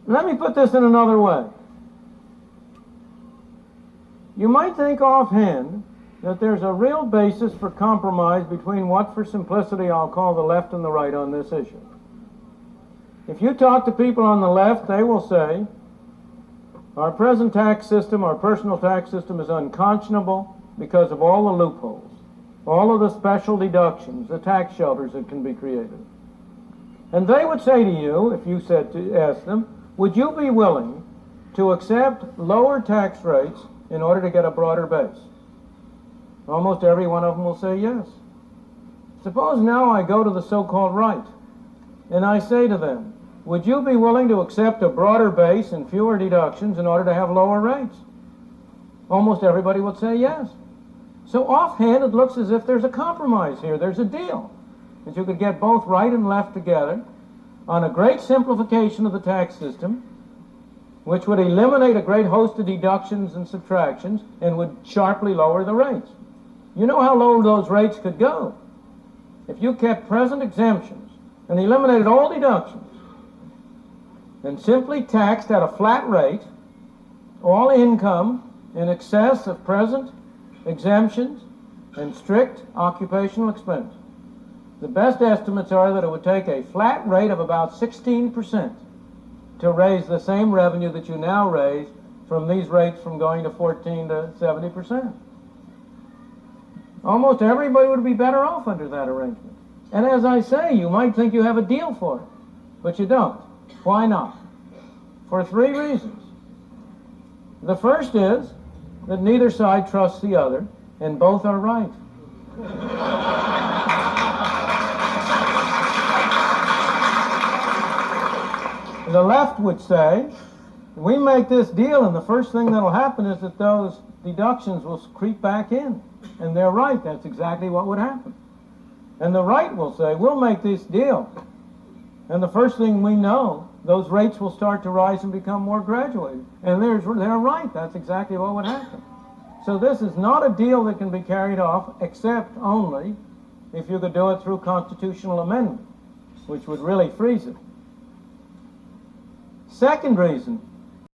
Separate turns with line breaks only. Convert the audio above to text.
Let me put this in another way. You might think offhand that there's a real basis for compromise between what, for simplicity, I'll call the left and the right on this issue. If you talk to people on the left, they will say, our present tax system, our personal tax system, is unconscionable because of all the loopholes, all of the special deductions, the tax shelters that can be created. And they would say to you, if you said to ask them, would you be willing to accept lower tax rates in order to get a broader base? Almost every one of them will say yes. Suppose now I go to the so-called right, and I say to them, would you be willing to accept a broader base and fewer deductions in order to have lower rates? Almost everybody would say yes. So offhand, it looks as if there's a compromise here. There's a deal. That you could get both right and left together on a great simplification of the tax system, which would eliminate a great host of deductions and subtractions and would sharply lower the rates. You know how low those rates could go if you kept present exemptions and eliminated all deductions and simply taxed at a flat rate all income in excess of present exemptions and strict occupational expense. The best estimates are that it would take a flat rate of about 16% to raise the same revenue that you now raise from these rates from going to 14 to 70%. Almost everybody would be better off under that arrangement. And as I say, you might think you have a deal for it, but you don't. Why not? For three reasons. The first is that neither side trusts the other, and both are right. The left would say, we make this deal, and the first thing that'll happen is that those deductions will creep back in. And they're right, that's exactly what would happen. And the right will say, we'll make this deal. And the first thing we know, those rates will start to rise and become more graduated. And they're right, that's exactly what would happen. So this is not a deal that can be carried off, except only if you could do it through constitutional amendment, which would really freeze it. Second reason